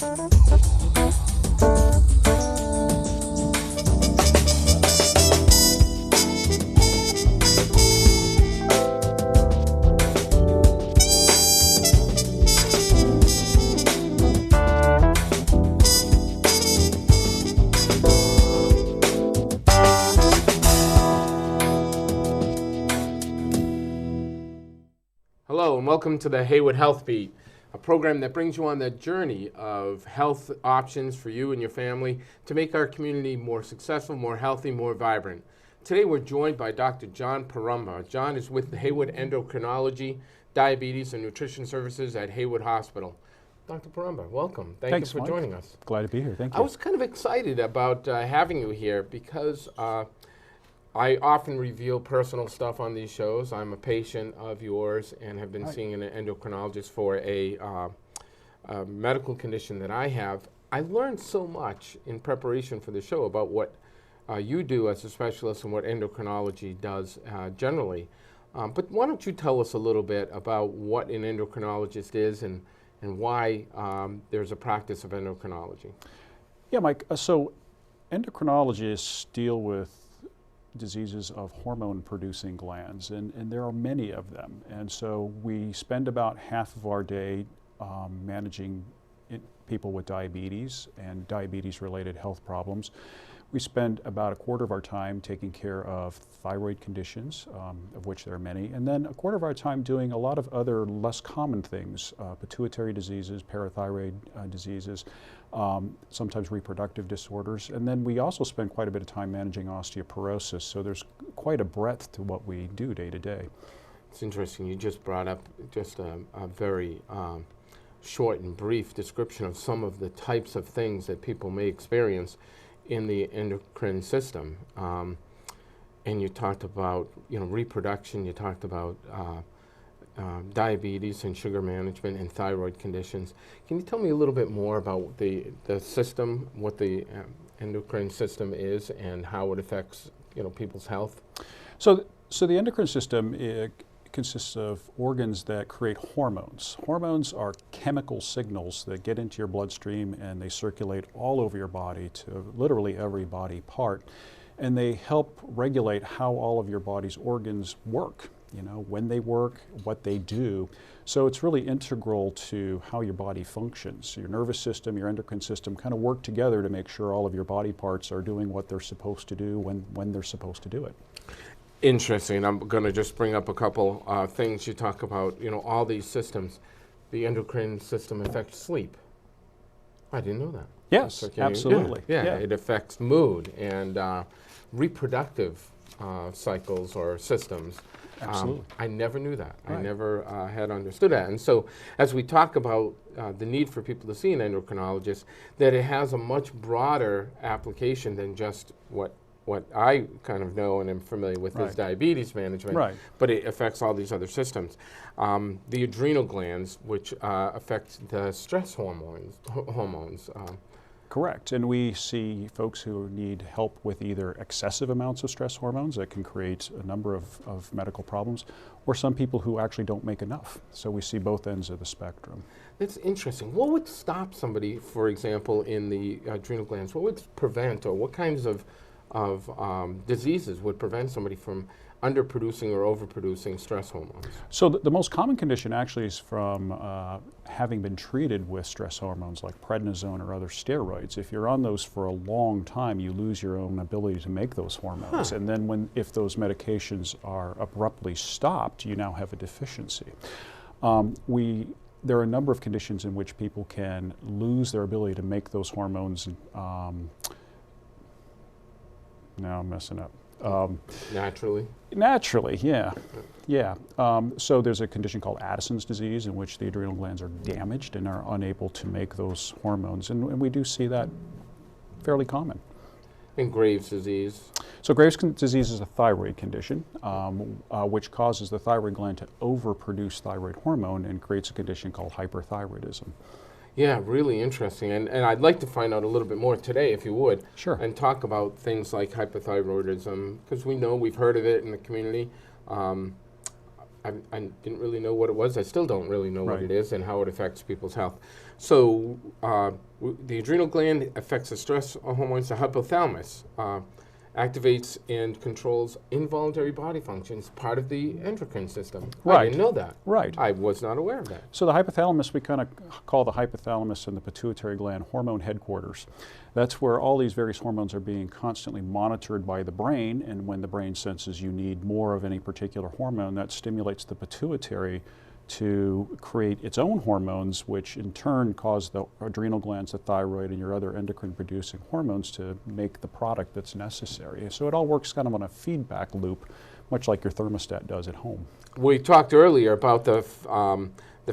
Hello and welcome to the Heywood Healthbeat, a program that brings you on the journey of health options for you and your family to make our community more successful, more healthy, more vibrant. Today we're joined by Dr. John Poremba. John is with the Heywood Endocrinology, Diabetes and Nutrition Services at Heywood Hospital. Dr. Poremba, welcome. Thanks you for joining us. Glad to be here. Thank you. I was kind of excited about having you here because I often reveal personal stuff on these shows. I'm a patient of yours and have been seeing an endocrinologist for a medical condition that I have. I learned so much in preparation for the show about what you do as a specialist and what endocrinology does generally. But why don't you tell us a little bit about what an endocrinologist is and why there's a practice of endocrinology? Yeah, Mike. So endocrinologists deal with diseases of hormone-producing glands, and there are many of them. And so we spend about half of our day managing people with diabetes and diabetes-related health problems. We spend about a quarter of our time taking care of thyroid conditions, of which there are many, and then a quarter of our time doing a lot of other less common things, pituitary diseases, parathyroid diseases, sometimes reproductive disorders, and then we also spend quite a bit of time managing osteoporosis, so there's quite a breadth to what we do day to day. It's interesting, you just brought up just a very short and brief description of some of the types of things that people may experience in the endocrine system. And you talked about reproduction, you talked about diabetes and sugar management and thyroid conditions. Can you tell me a little bit more about the system, what the endocrine system is and how it affects people's health? So the endocrine system consists of organs that create hormones. Hormones are chemical signals that get into your bloodstream and they circulate all over your body to literally every body part. And they help regulate how all of your body's organs work, when they work, what they do. So it's really integral to how your body functions. Your nervous system, your endocrine system kind of work together to make sure all of your body parts are doing what they're supposed to do when they're supposed to do it. Interesting. I'm going to just bring up a couple things. You talk about, all these systems. The endocrine system affects sleep. I didn't know that. Yes, absolutely. Yeah, it affects mood and reproductive cycles or systems. Absolutely. I never knew that. Right. I never had understood that. And so as we talk about the need for people to see an endocrinologist, that it has a much broader application than just what I kind of know and am familiar with is diabetes management, but it affects all these other systems. The adrenal glands, which affect the stress hormones. Correct, and we see folks who need help with either excessive amounts of stress hormones that can create a number of medical problems, or some people who actually don't make enough. So we see both ends of the spectrum. That's interesting. What would stop somebody, for example, in the adrenal glands? What would prevent, or what kinds of diseases would prevent somebody from underproducing or overproducing stress hormones? So the most common condition actually is from having been treated with stress hormones like prednisone or other steroids. If you're on those for a long time, you lose your own ability to make those hormones. And then if those medications are abruptly stopped, you now have a deficiency. There are a number of conditions in which people can lose their ability to make those hormones. Now I'm messing up. Naturally? Naturally, yeah. So there's a condition called Addison's disease in which the adrenal glands are damaged and are unable to make those hormones. And we do see that fairly common. And Graves' disease? So Graves' disease is a thyroid condition which causes the thyroid gland to overproduce thyroid hormone and creates a condition called hyperthyroidism. Yeah, really interesting. And I'd like to find out a little bit more today, if you would. Sure. And talk about things like hypothyroidism, because we've heard of it in the community. I didn't really know what it was. I still don't really know what Right. it is and how it affects people's health. So the adrenal gland affects the stress hormones. The hypothalamus activates and controls involuntary body functions, part of the endocrine system. I Right. didn't know that. Right. I was not aware of that. So the hypothalamus, we kind of call the hypothalamus and the pituitary gland hormone headquarters. That's where all these various hormones are being constantly monitored by the brain, and when the brain senses you need more of any particular hormone, that stimulates the pituitary to create its own hormones, which in turn cause the adrenal glands, the thyroid, and your other endocrine producing hormones to make the product that's necessary. So it all works kind of on a feedback loop, much like your thermostat does at home. We talked earlier about the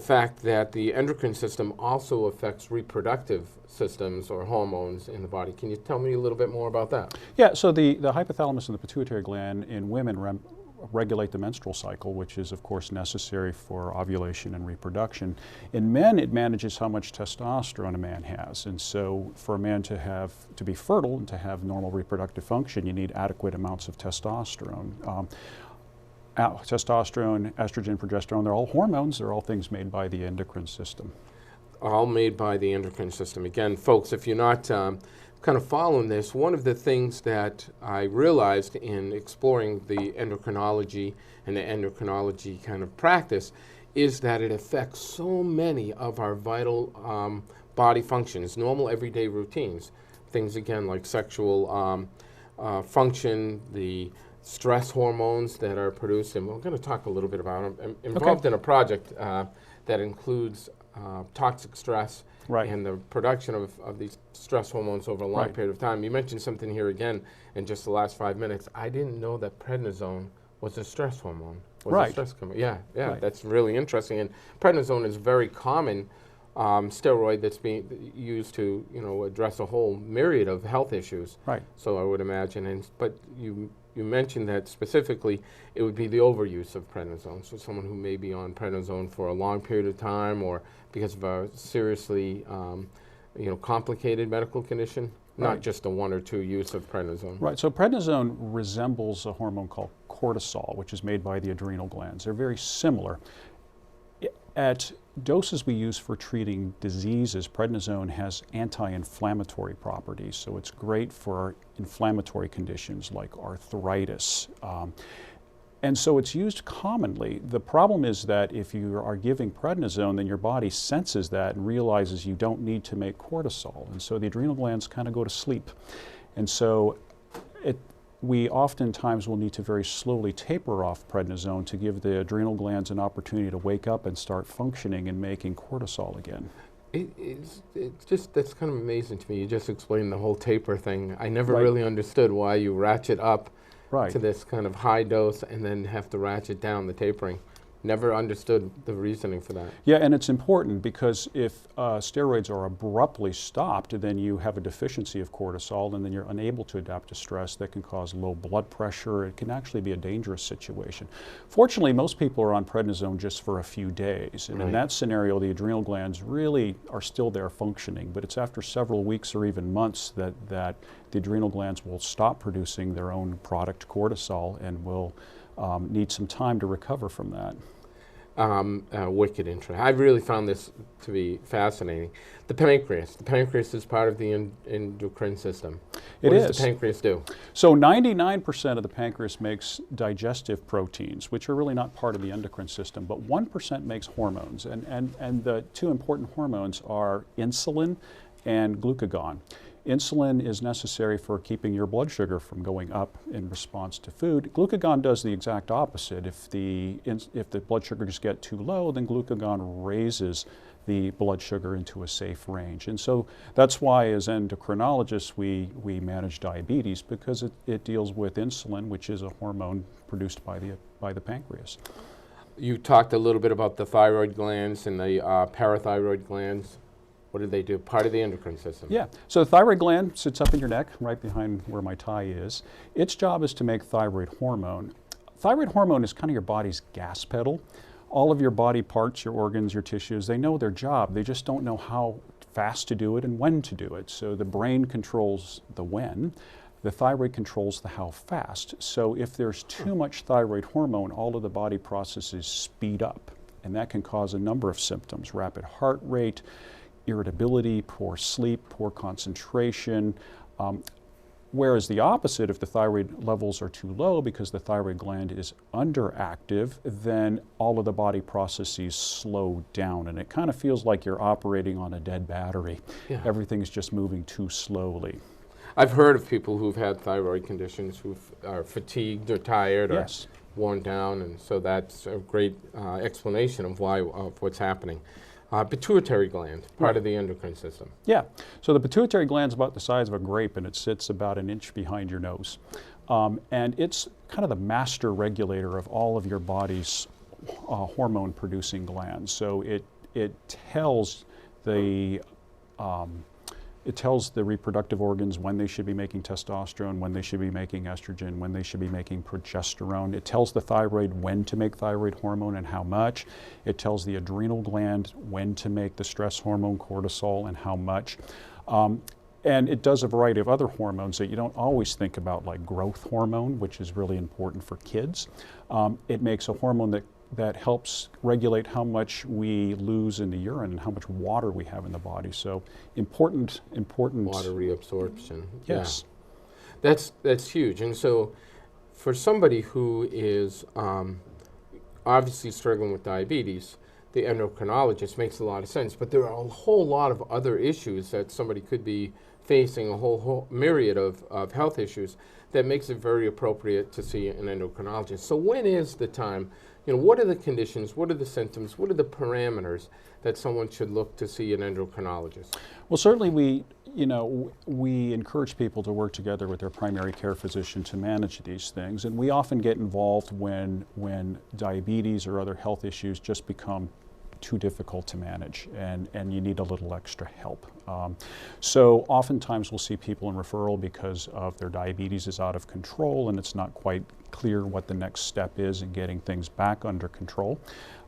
fact that the endocrine system also affects reproductive systems or hormones in the body. Can you tell me a little bit more about that? Yeah, so the hypothalamus and the pituitary gland in women regulate the menstrual cycle, which is of course necessary for ovulation and reproduction. In men, it manages how much testosterone a man has, and so for a man to be fertile and to have normal reproductive function, you need adequate amounts of testosterone. Testosterone, estrogen, progesterone, they're all hormones, they're all things made by the endocrine system. All made by the endocrine system. Again, folks, if you're not kind of following this, one of the things that I realized in exploring the endocrinology and the endocrinology kind of practice is that it affects so many of our vital body functions, normal everyday routines. Things, again, like sexual function, the stress hormones that are produced, and we're going to talk a little bit about them. I'm involved in a project that includes toxic stress and the production of these stress hormones over a long period of time. You mentioned something here again in just the last 5 minutes. I didn't know that prednisone was a stress hormone. Yeah, that's really interesting. And prednisone is a very common steroid that's being used to, address a whole myriad of health issues. Right. So I would imagine, but you mentioned that specifically it would be the overuse of prednisone. So someone who may be on prednisone for a long period of time or because of a seriously complicated medical condition, not just a 1 or 2 use of prednisone. Right, so prednisone resembles a hormone called cortisol, which is made by the adrenal glands. They're very similar. At doses we use for treating diseases, prednisone has anti-inflammatory properties, so it's great for inflammatory conditions like arthritis. And so it's used commonly. The problem is that if you are giving prednisone, then your body senses that and realizes you don't need to make cortisol. And so the adrenal glands kind of go to sleep. And so we oftentimes will need to very slowly taper off prednisone to give the adrenal glands an opportunity to wake up and start functioning and making cortisol again. It's just, that's kind of amazing to me. You just explained the whole taper thing. I never really understood why you ratchet up to this kind of high dose and then have to ratchet down the tapering. Never understood the reasoning for that. Yeah, and it's important because if steroids are abruptly stopped, then you have a deficiency of cortisol and then you're unable to adapt to stress. That can cause low blood pressure. It can actually be a dangerous situation. Fortunately, most people are on prednisone just for a few days. And in that scenario, the adrenal glands really are still there functioning. But it's after several weeks or even months that the adrenal glands will stop producing their own product, cortisol, and will need some time to recover from that. Wicked interesting. I've really found this to be fascinating. The pancreas. The pancreas is part of the endocrine system. What does the pancreas do? So 99% of the pancreas makes digestive proteins, which are really not part of the endocrine system, but 1% makes hormones. And the two important hormones are insulin and glucagon. Insulin is necessary for keeping your blood sugar from going up in response to food. Glucagon does the exact opposite. If the blood sugars get too low, then glucagon raises the blood sugar into a safe range. And so that's why as endocrinologists we manage diabetes, because it deals with insulin, which is a hormone produced by the pancreas. You talked a little bit about the thyroid glands and the parathyroid glands. What do they do? Part of the endocrine system. Yeah. So the thyroid gland sits up in your neck, right behind where my tie is. Its job is to make thyroid hormone. Thyroid hormone is kind of your body's gas pedal. All of your body parts, your organs, your tissues, they know their job. They just don't know how fast to do it and when to do it. So the brain controls the when. The thyroid controls the how fast. So if there's too much thyroid hormone, all of the body processes speed up. And that can cause a number of symptoms: rapid heart rate, irritability, poor sleep, poor concentration. Whereas the opposite, if the thyroid levels are too low because the thyroid gland is underactive, then all of the body processes slow down, and it kind of feels like you're operating on a dead battery. Yeah. Everything's just moving too slowly. I've heard of people who've had thyroid conditions who are fatigued or tired Yes. or worn down, and so that's a great explanation of what's happening. Pituitary gland, part of the endocrine system. Yeah, so the pituitary gland's about the size of a grape, and it sits about an inch behind your nose. And it's kind of the master regulator of all of your body's hormone-producing glands. So it tells the reproductive organs when they should be making testosterone, when they should be making estrogen, when they should be making progesterone. It tells the thyroid when to make thyroid hormone and how much. It tells the adrenal gland when to make the stress hormone cortisol and how much. And it does a variety of other hormones that you don't always think about, like growth hormone, which is really important for kids. It makes a hormone that helps regulate how much we lose in the urine and how much water we have in the body. So important. Water reabsorption. Yes. Yeah. That's huge. And so for somebody who is obviously struggling with diabetes, the endocrinologist makes a lot of sense. But there are a whole lot of other issues that somebody could be facing, a whole myriad of health issues that makes it very appropriate to see an endocrinologist. So when is the time? What are the conditions, what are the symptoms, what are the parameters that someone should look to see an endocrinologist? Well, certainly we encourage people to work together with their primary care physician to manage these things, and we often get involved when diabetes or other health issues just become too difficult to manage, and you need a little extra help. So oftentimes we'll see people in referral because of their diabetes is out of control and it's not quite clear what the next step is in getting things back under control.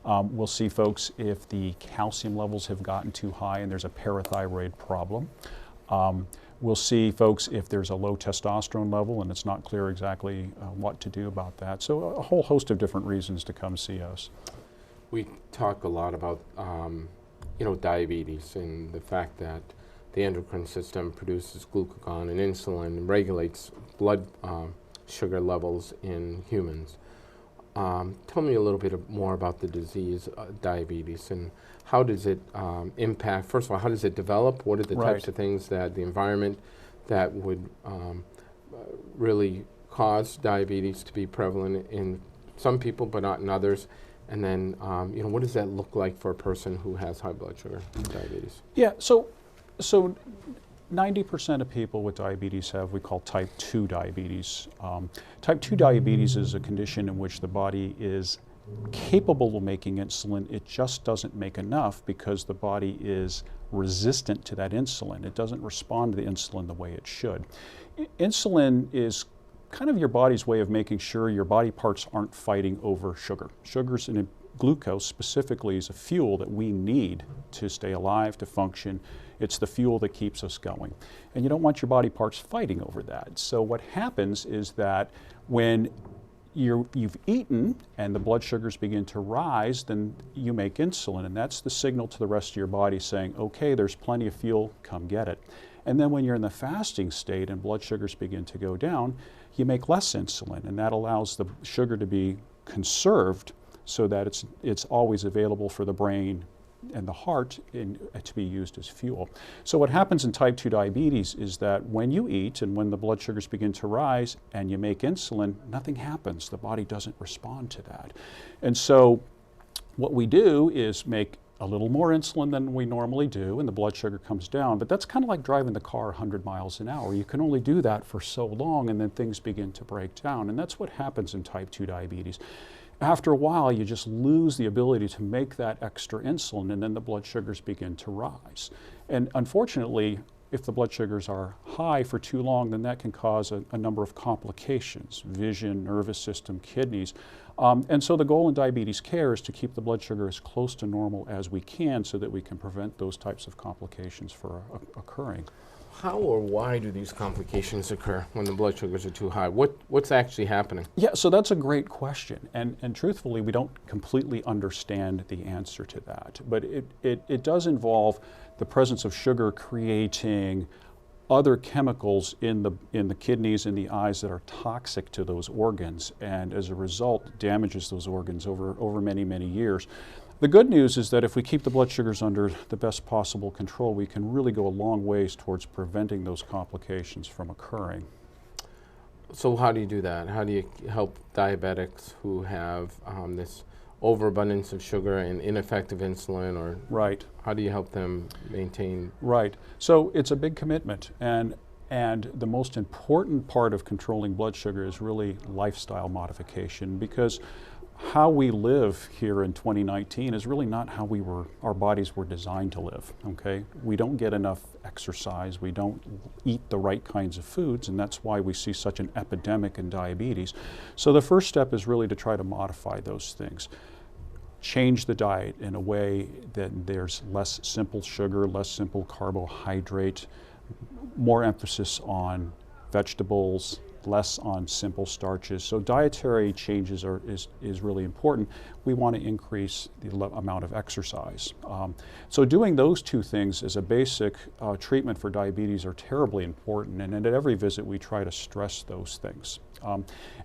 We'll see folks if the calcium levels have gotten too high and there's a parathyroid problem. We'll see folks if there's a low testosterone level and it's not clear exactly what to do about that. So a whole host of different reasons to come see us. We talk a lot about diabetes and the fact that the endocrine system produces glucagon and insulin and regulates blood sugar levels in humans. Tell me a little bit more about the disease diabetes and how does it impact, first of all, how does it develop? What are the types of things that the environment that would really cause diabetes to be prevalent in some people but not in others? And then, what does that look like for a person who has high blood sugar diabetes? Yeah, so 90% of people with diabetes have what we call type 2 diabetes. Type 2 diabetes is a condition in which the body is capable of making insulin. It just doesn't make enough because the body is resistant to that insulin. It doesn't respond to the insulin the way it should. Insulin is kind of your body's way of making sure your body parts aren't fighting over sugar. Sugars and glucose specifically is a fuel that we need to stay alive, to function. It's the fuel that keeps us going. And you don't want your body parts fighting over that. So what happens is that when you've eaten and the blood sugars begin to rise, then you make insulin, and that's the signal to the rest of your body saying, okay, there's plenty of fuel, come get it. And then when you're in the fasting state and blood sugars begin to go down, you make less insulin, and that allows the sugar to be conserved so that it's always available for the brain and the heart to be used as fuel. So what happens in type 2 diabetes is that when you eat and when the blood sugars begin to rise and you make insulin, nothing happens. The body doesn't respond to that. And so what we do is make a little more insulin than we normally do, and the blood sugar comes down. But that's kind of like driving the car 100 miles an hour. You can only do that for so long, and then things begin to break down. And that's what happens in type 2 diabetes. After a while, you just lose the ability to make that extra insulin, and then the blood sugars begin to rise. And unfortunately, if the blood sugars are high for too long, then that can cause a number of complications: vision, nervous system, kidneys. And so the goal in diabetes care is to keep the blood sugar as close to normal as we can so that we can prevent those types of complications from occurring. How or why do these complications occur when the blood sugars are too high? What's actually happening? Yeah, so that's a great question. And truthfully, we don't completely understand the answer to that. But it does involve the presence of sugar creating other chemicals in the kidneys and the eyes that are toxic to those organs, and as a result damages those organs over many, many years. The good news is that if we keep the blood sugars under the best possible control, we can really go a long ways towards preventing those complications from occurring. So how do you do that? How do you help diabetics who have this overabundance of sugar and ineffective insulin, or Right. how do you help them maintain? Right. So it's a big commitment, and the most important part of controlling blood sugar is really lifestyle modification, because how we live here in 2019 is really not how our bodies were designed to live, okay? We don't get enough exercise, we don't eat the right kinds of foods, and that's why we see such an epidemic in diabetes. So the first step is really to try to modify those things. Change the diet in a way that there's less simple sugar, less simple carbohydrate, more emphasis on vegetables, less on simple starches. So dietary changes is really important. We want to increase the amount of exercise. So doing those two things as a basic treatment for diabetes are terribly important, and at every visit we try to stress those things.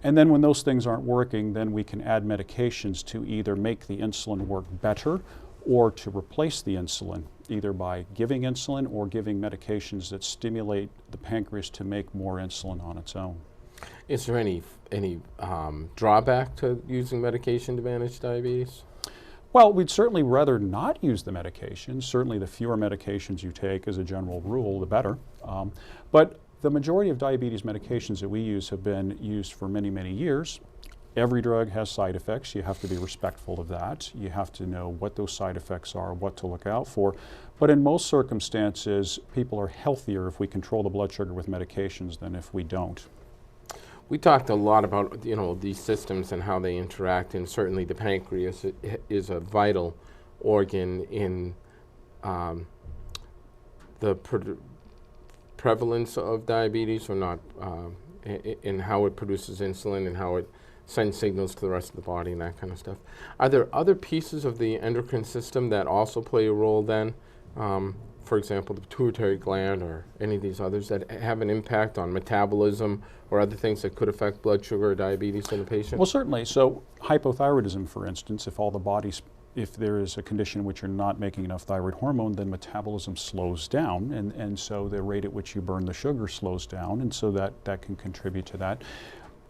And then when those things aren't working, then we can add medications to either make the insulin work better or to replace the insulin, either by giving insulin or giving medications that stimulate the pancreas to make more insulin on its own. Is there any drawback to using medication to manage diabetes? Well, we'd certainly rather not use the medications. Certainly the fewer medications you take as a general rule, the better. But the majority of diabetes medications that we use have been used for many, many years. Every drug has side effects. You have to be respectful of that. You have to know what those side effects are, what to look out for. But in most circumstances, people are healthier if we control the blood sugar with medications than if we don't. We talked a lot about these systems and how they interact, and certainly the pancreas is a vital organ in the prevalence of diabetes, or not, in how it produces insulin and how it sends signals to the rest of the body and that kind of stuff. Are there other pieces of the endocrine system that also play a role then? For example, the pituitary gland or any of these others that have an impact on metabolism or other things that could affect blood sugar or diabetes in a patient? Well, certainly. So hypothyroidism, for instance, if there is a condition in which you're not making enough thyroid hormone, then metabolism slows down, and so the rate at which you burn the sugar slows down, and so that can contribute to that.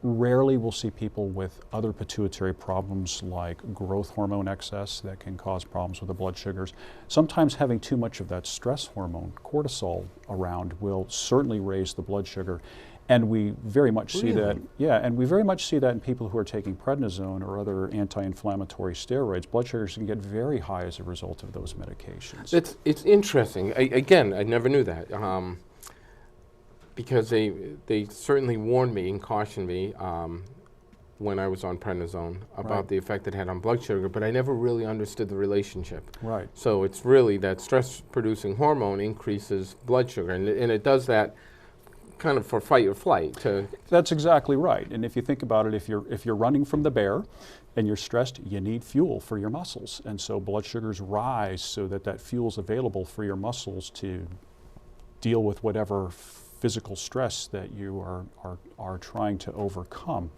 Rarely we'll see people with other pituitary problems like growth hormone excess that can cause problems with the blood sugars. Sometimes having too much of that stress hormone, cortisol, around will certainly raise the blood sugar. And we very much see that, and we very much see that in people who are taking prednisone or other anti-inflammatory steroids. Blood sugars can get very high as a result of those medications. It's interesting. Again, I never knew that. Because they certainly warned me and cautioned me when I was on prednisone about the effect it had on blood sugar, but I never really understood the relationship. Right. So it's really that stress-producing hormone increases blood sugar, and it does that kind of for fight or flight. That's exactly right. And if you think about it, if you're running from the bear and you're stressed, you need fuel for your muscles, and so blood sugars rise so that fuel's available for your muscles to deal with whatever physical stress that you are trying to overcome.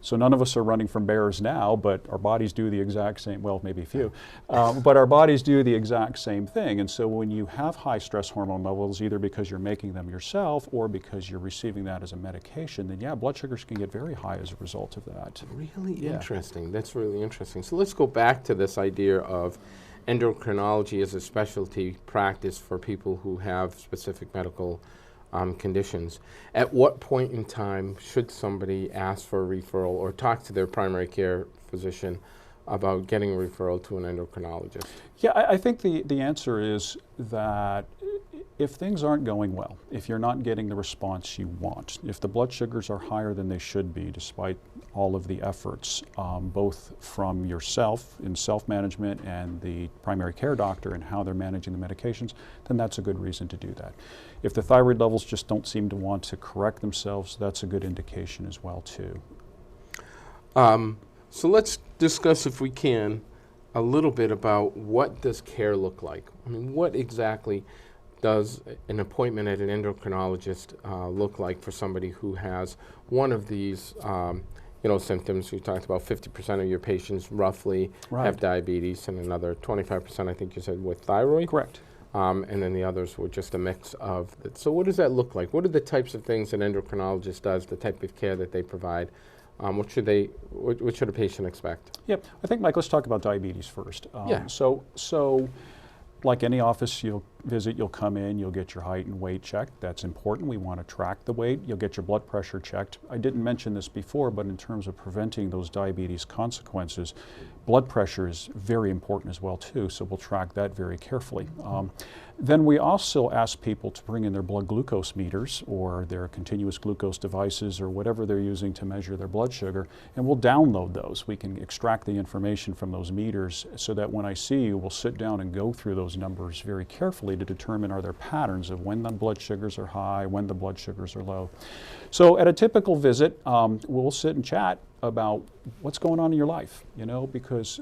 So none of us are running from bears now, but our bodies do the exact same, well, maybe a few, but our bodies do the exact same thing. And so when you have high stress hormone levels, either because you're making them yourself or because you're receiving that as a medication, then yeah, blood sugars can get very high as a result of that. Really interesting. That's really interesting. So let's go back to this idea of endocrinology as a specialty practice for people who have specific medical conditions. At what point in time should somebody ask for a referral or talk to their primary care physician about getting a referral to an endocrinologist? Yeah, I think the answer is that if things aren't going well, if you're not getting the response you want, if the blood sugars are higher than they should be despite all of the efforts, both from yourself in self-management and the primary care doctor and how they're managing the medications, then that's a good reason to do that. If the thyroid levels just don't seem to want to correct themselves, that's a good indication as well too. So let's discuss, if we can, a little bit about what does care look like. I mean, what exactly does an appointment at an endocrinologist look like for somebody who has one of these symptoms? We talked about 50% of your patients roughly have diabetes, and another 25%, I think you said, with thyroid? Correct. And then the others were just a mix of. So what does that look like? What are the types of things an endocrinologist does, the type of care that they provide? What should a patient expect? Yep. I think, Mike, let's talk about diabetes first. Yeah. So like any office you'll visit, you'll come in, you'll get your height and weight checked. That's important. We want to track the weight. You'll get your blood pressure checked. I didn't mention this before, but in terms of preventing those diabetes consequences, blood pressure is very important as well too, so we'll track that very carefully. Then we also ask people to bring in their blood glucose meters or their continuous glucose devices or whatever they're using to measure their blood sugar, and we'll download those. We can extract the information from those meters so that when I see you, we'll sit down and go through those numbers very carefully to determine are there patterns of when the blood sugars are high, when the blood sugars are low. So at a typical visit, we'll sit and chat about what's going on in your life, because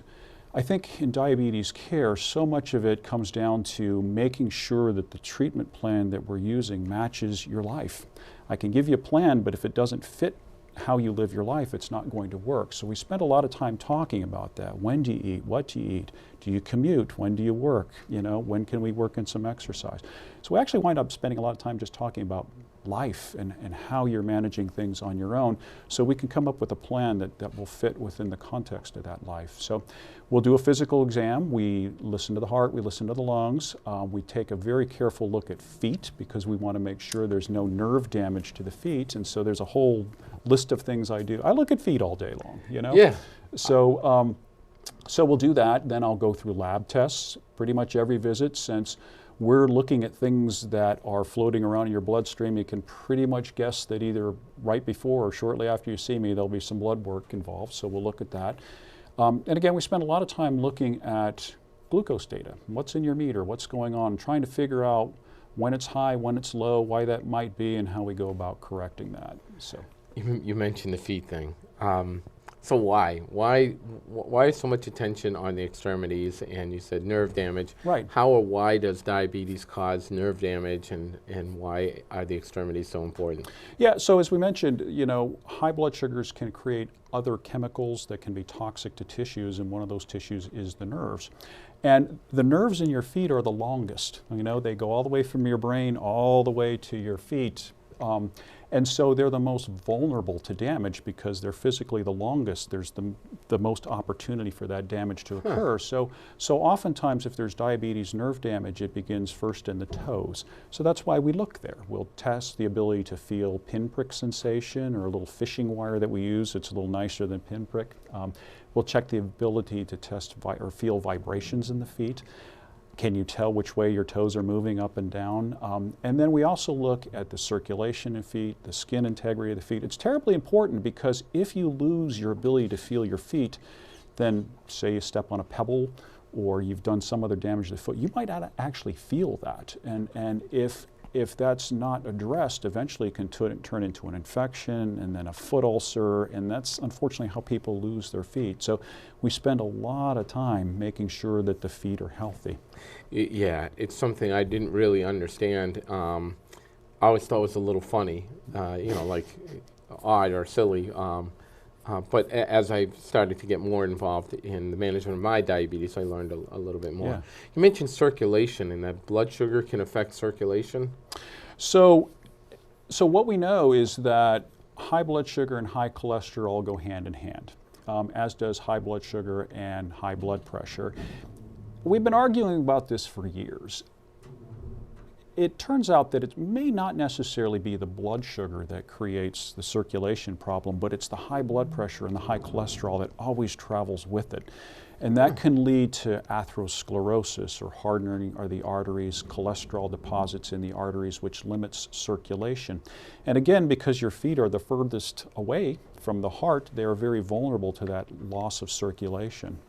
I think in diabetes care, so much of it comes down to making sure that the treatment plan that we're using matches your life. I can give you a plan, but if it doesn't fit how you live your life, it's not going to work. So we spend a lot of time talking about that. When do you eat? What do you eat? Do you commute? When do you work? When can we work in some exercise? So we actually wind up spending a lot of time just talking about life and how you're managing things on your own, so we can come up with a plan that will fit within the context of that life. So we'll do a physical exam. We listen to the heart, we listen to the lungs. We take a very careful look at feet because we want to make sure there's no nerve damage to the feet, and so there's a whole list of things I do. I look at feet all day long, Yeah. So we'll do that. Then I'll go through lab tests pretty much every visit. Since we're looking at things that are floating around in your bloodstream, you can pretty much guess that either right before or shortly after you see me, there'll be some blood work involved, so we'll look at that. And again, we spend a lot of time looking at glucose data. What's in your meter? What's going on? Trying to figure out when it's high, when it's low, why that might be, and how we go about correcting that. So you mentioned the feet thing. So why so much attention on the extremities? And you said nerve damage. Right. How or why does diabetes cause nerve damage, and why are the extremities so important? Yeah, so as we mentioned, high blood sugars can create other chemicals that can be toxic to tissues, and one of those tissues is the nerves. And the nerves in your feet are the longest. They go all the way from your brain all the way to your feet. And so they're the most vulnerable to damage because they're physically the longest. There's the most opportunity for that damage to occur. So oftentimes if there's diabetes nerve damage, it begins first in the toes. So that's why we look there. We'll test the ability to feel pinprick sensation or a little fishing wire that we use. It's a little nicer than pinprick. We'll check the ability to test or feel vibrations in the feet. Can you tell which way your toes are moving up and down? And then we also look at the circulation in feet, the skin integrity of the feet. It's terribly important because if you lose your ability to feel your feet, then say you step on a pebble or you've done some other damage to the foot, you might not actually feel that. And if that's not addressed, eventually it can turn into an infection and then a foot ulcer, and that's unfortunately how people lose their feet. So we spend a lot of time making sure that the feet are healthy. Yeah, it's something I didn't really understand. I always thought it was a little funny, like odd or silly. But as I started to get more involved in the management of my diabetes, I learned a little bit more. Yeah. You mentioned circulation, and that blood sugar can affect circulation. So what we know is that high blood sugar and high cholesterol go hand in hand, as does high blood sugar and high blood pressure. We've been arguing about this for years. it turns out that it may not necessarily be the blood sugar that creates the circulation problem, but it's the high blood pressure and the high cholesterol that always travels with it. And that can lead to atherosclerosis, or hardening of the arteries, cholesterol deposits in the arteries, which limits circulation. And again, because your feet are the furthest away from the heart, they are very vulnerable to that loss of circulation.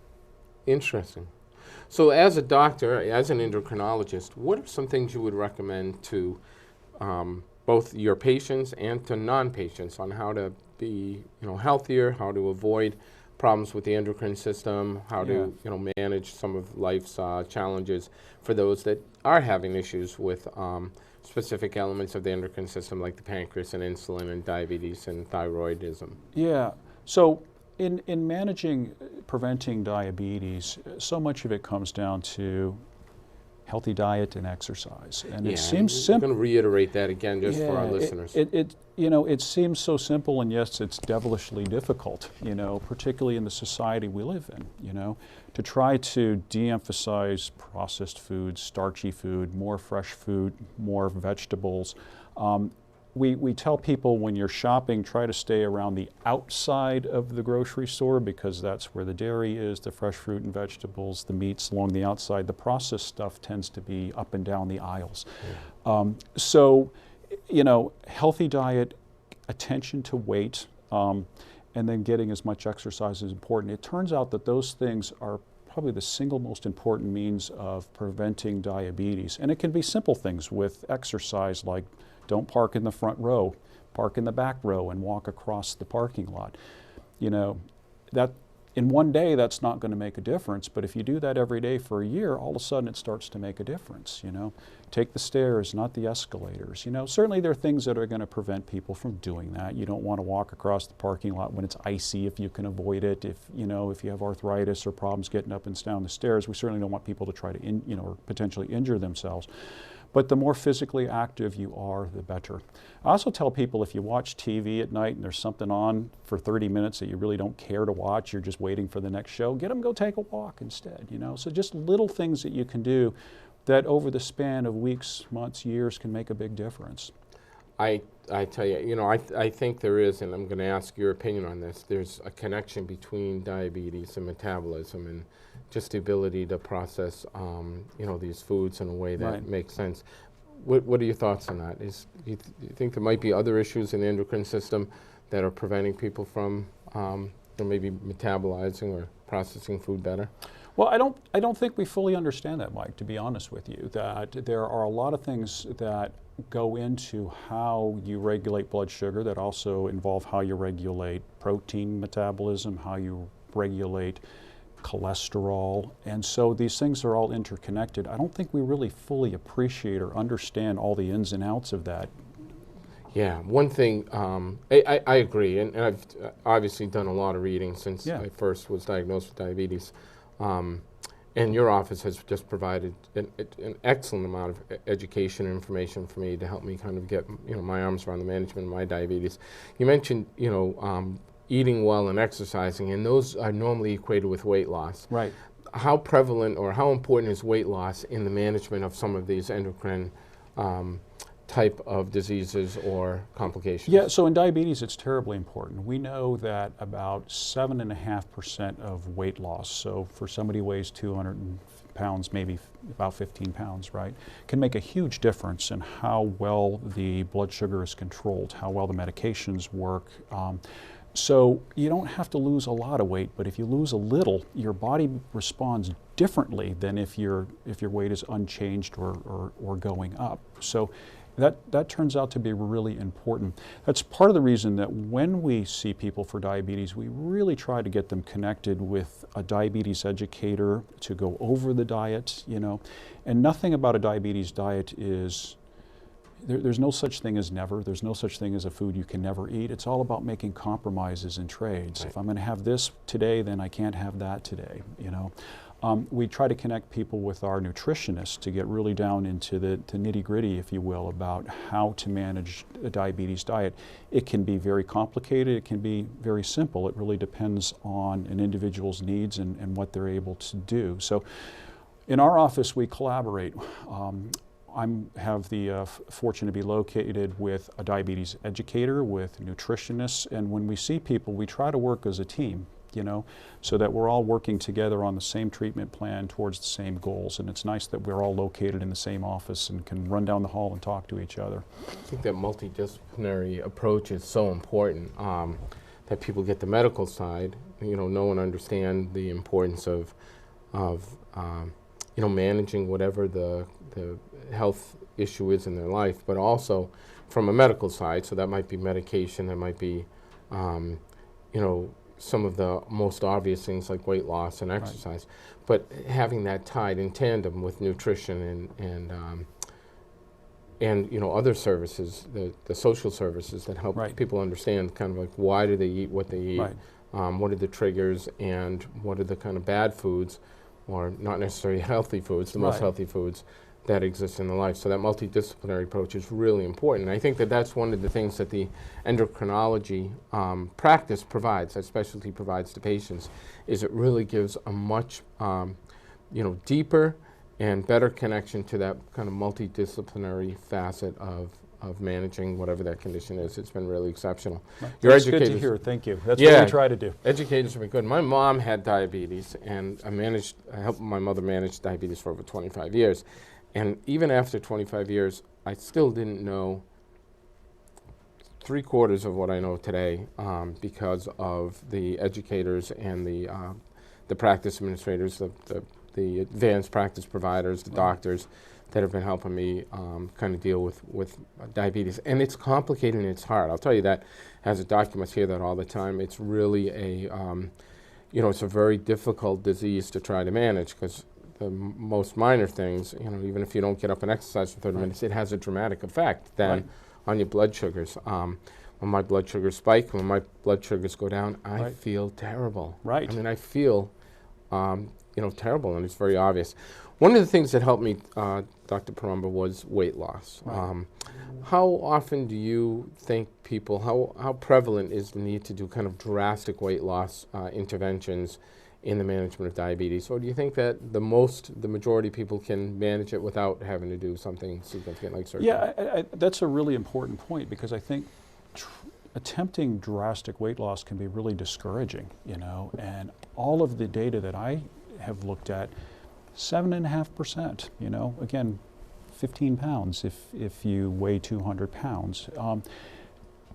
Interesting. So as a doctor, as an endocrinologist, what are some things you would recommend to both your patients and to non-patients on how to be, healthier, how to avoid problems with the endocrine system, how to manage some of life's challenges for those that are having issues with specific elements of the endocrine system, like the pancreas and insulin and diabetes and thyroidism? Yeah. So in managing, preventing diabetes, so much of it comes down to healthy diet and exercise. And it seems simple. I'm going to reiterate that again just for our listeners. It seems so simple, and yes, it's devilishly difficult, particularly in the society we live in, to try to de-emphasize processed food, starchy food, more fresh food, more vegetables. We tell people, when you're shopping, try to stay around the outside of the grocery store, because that's where the dairy is, the fresh fruit and vegetables, the meats along the outside. The processed stuff tends to be up and down the aisles. So, healthy diet, attention to weight, and then getting as much exercise is important. It turns out that those things are probably the single most important means of preventing diabetes. And it can be simple things with exercise, like don't park in the front row, park in the back row and walk across the parking lot. That in one day, that's not going to make a difference, but if you do that every day for a year, all of a sudden it starts to make a difference. Take the stairs, not the escalators. Certainly there are things that are going to prevent people from doing that. You don't want to walk across the parking lot when it's icy if you can avoid it. If you have arthritis or problems getting up and down the stairs, we certainly don't want people to try to or potentially injure themselves. But the more physically active you are, the better. I also tell people, if you watch TV at night and there's something on for 30 minutes that you really don't care to watch, you're just waiting for the next show, get them to go take a walk instead. So just little things that you can do that over the span of weeks, months, years can make a big difference. I tell you, I think there is, and I'm going to ask your opinion on this, there's a connection between diabetes and metabolism, and just the ability to process, these foods in a way that makes sense. What are your thoughts on that? Do you think there might be other issues in the endocrine system that are preventing people from maybe metabolizing or processing food better? Well, I don't think we fully understand that, Mike, to be honest with you, that there are a lot of things that go into how you regulate blood sugar that also involve how you regulate protein metabolism, how you regulate cholesterol, and so these things are all interconnected. I don't think we really fully appreciate or understand all the ins and outs of that. Yeah, one thing, I agree, and I've obviously done a lot of reading since I first was diagnosed with diabetes. And your office has just provided an excellent amount of education and information for me to help me kind of get my arms around the management of my diabetes. You mentioned eating well and exercising, and those are normally equated with weight loss. Right. How prevalent or how important is weight loss in the management of some of these endocrine type of diseases or complications? Yeah, so in diabetes, it's terribly important. We know that about 7.5% of weight loss, so for somebody who weighs 200 pounds, maybe about 15 pounds, right, can make a huge difference in how well the blood sugar is controlled, how well the medications work. So you don't have to lose a lot of weight, but if you lose a little, your body responds differently than if your weight is unchanged or going up. So that turns out to be really important. That's part of the reason that when we see people for diabetes, we really try to get them connected with a diabetes educator to go over the diet, and nothing about a diabetes diet is, there's no such thing as never. There's no such thing as a food you can never eat. It's all about making compromises and trades. Right. If I'm going to have this today, then I can't have that today, We try to connect people with our nutritionists to get really down into the nitty-gritty, if you will, about how to manage a diabetes diet. It can be very complicated. It can be very simple. It really depends on an individual's needs and what they're able to do. So in our office, we collaborate. have the fortune to be located with a diabetes educator, with nutritionists, and when we see people, we try to work as a team, you know, so that we're all working together on the same treatment plan towards the same goals. And it's nice that we're all located in the same office and can run down the hall and talk to each other. I think that multidisciplinary approach is so important, that people get the medical side, you know and understand the importance of you know, managing whatever the health issue is in their life, but also from a medical side. So that might be medication, that might be, you know, some of the most obvious things like weight loss and exercise. Right. But having that tied in tandem with nutrition and you know, other services, the social services that help people understand kind of like why do they eat what they eat, what are the triggers, and what are the kind of bad foods, or not necessarily healthy foods, the most healthy foods that exist in the life. So that multidisciplinary approach is really important. I think that that's one of the things that the endocrinology practice provides, that specialty provides to patients, is it really gives a much you know, deeper and better connection to that kind of multidisciplinary facet of managing whatever that condition is. It's been really exceptional. Your That's good to hear. Thank you. That's what we try to do. Educators have been good. My mom had diabetes, and I helped my mother manage diabetes for over 25 years. And even after 25 years, I still didn't know 3/4 of what I know today because of the educators and the practice administrators, the advanced practice providers, the doctors that have been helping me kind of deal with diabetes. And it's complicated and it's hard. I'll tell you that as a doctor, you must hear that all the time. It's really you know, it's a very difficult disease to try to manage, because the most minor things, you know, even if you don't get up and exercise for 30 minutes, it has a dramatic effect then on your blood sugars. When my blood sugars spike, when my blood sugars go down, I feel terrible. I mean, I feel you know, terrible, and it's very obvious. One of the things that helped me, Dr. Poremba, was weight loss. How often do you think people, how prevalent is the need to do kind of drastic weight loss interventions in the management of diabetes? Or do you think that the majority of people can manage it without having to do something significant like surgery? Yeah, that's a really important point, because I think attempting drastic weight loss can be really discouraging, you know, and all of the data that I have looked at, 7.5%, you know, again, 15 pounds if you weigh 200 pounds.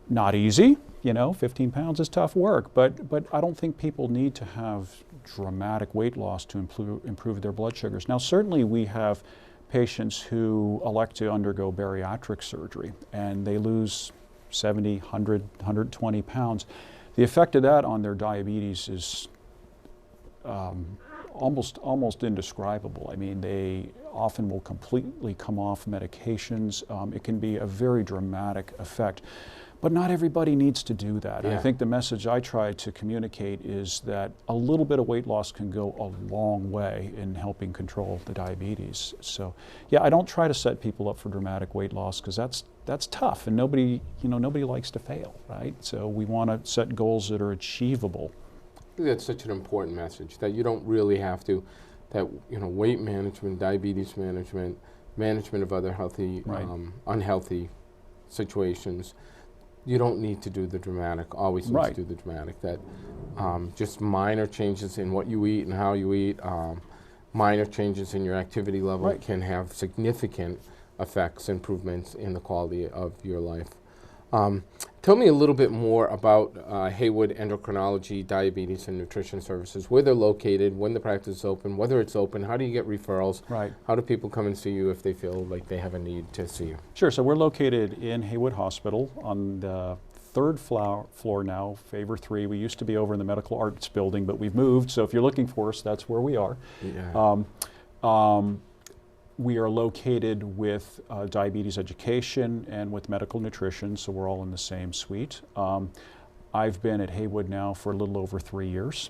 Not easy, you know, 15 pounds is tough work, but I don't think people need to have dramatic weight loss to improve their blood sugars. Now, certainly we have patients who elect to undergo bariatric surgery, and they lose 70, 100, 120 pounds. The effect of that on their diabetes is almost indescribable. I mean, they often will completely come off medications. It can be a very dramatic effect, but not everybody needs to do that. I think the message I try to communicate is that a little bit of weight loss can go a long way in helping control the diabetes. So, yeah, I don't try to set people up for dramatic weight loss, because that's tough, and nobody likes to fail, right? So we want to set goals that are achievable. I think that's such an important message, that you don't really have to, that, you know, weight management, diabetes management, management of other healthy, unhealthy situations, you don't need to do the dramatic, always need to do the dramatic. That just minor changes in what you eat and how you eat, minor changes in your activity level can have significant effects, improvements in the quality of your life. Tell me a little bit more about Heywood Endocrinology, Diabetes and Nutrition Services, where they're located, when the practice is open, whether it's open, how do you get referrals, how do people come and see you if they feel like they have a need to see you? Sure, so we're located in Heywood Hospital on the 3rd floor now, Favor 3. We used to be over in the Medical Arts Building, but we've moved, so if you're looking for us, that's where we are. We are located with diabetes education and with medical nutrition, so we're all in the same suite. I've been at Heywood now for a little over 3 years,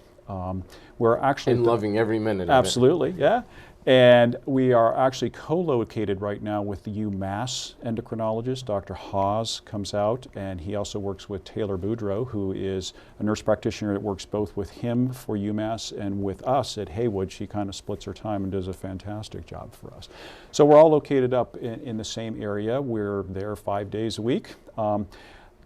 We're actually And loving every minute of it. absolutely, yeah. And we are actually co-located right now with the UMass endocrinologist. Dr. Hawes comes out, and he also works with Taylor Boudreau, who is a nurse practitioner that works both with him for UMass and with us at Heywood. She kind of splits her time and does a fantastic job for us. So we're all located up in the same area. We're there 5 days a week.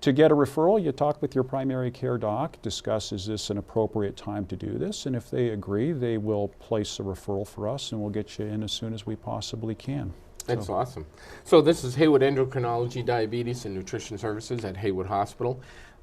To get a referral, you talk with your primary care doc, discuss is this an appropriate time to do this, and if they agree, they will place a referral for us and we'll get you in as soon as we possibly can. That's awesome. So this is Heywood Endocrinology, Diabetes, and Nutrition Services at Heywood Hospital.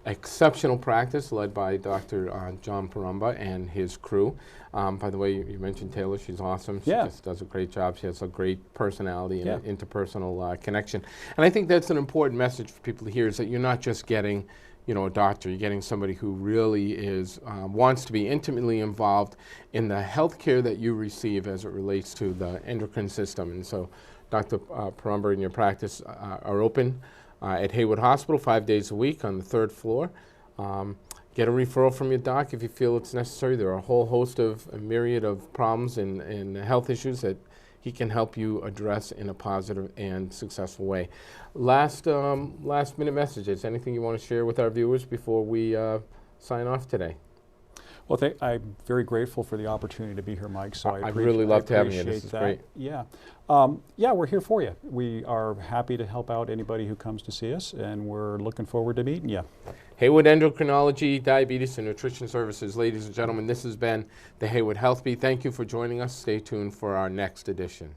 Exceptional practice led by Dr. John Poremba and his crew. By the way, you mentioned Taylor. She's awesome. She just does a great job. She has a great personality and an interpersonal connection. And I think that's an important message for people to hear, is that you're not just getting, a doctor. You're getting somebody who really is wants to be intimately involved in the health care that you receive as it relates to the endocrine system. And so Dr. Poremba and your practice are open at Heywood Hospital 5 days a week on the 3rd floor. Get a referral from your doc if you feel it's necessary. There are a whole host of a myriad of problems and health issues that he can help you address in a positive and successful way. Last minute messages. Anything you want to share with our viewers before we sign off today? Well, I'm very grateful for the opportunity to be here, Mike. So I really loved having you. This is great. Yeah. Yeah, we're here for you. We are happy to help out anybody who comes to see us, and we're looking forward to meeting you. Heywood Endocrinology, Diabetes, and Nutrition Services. Ladies and gentlemen, this has been the Heywood Healthbeat. Thank you for joining us. Stay tuned for our next edition.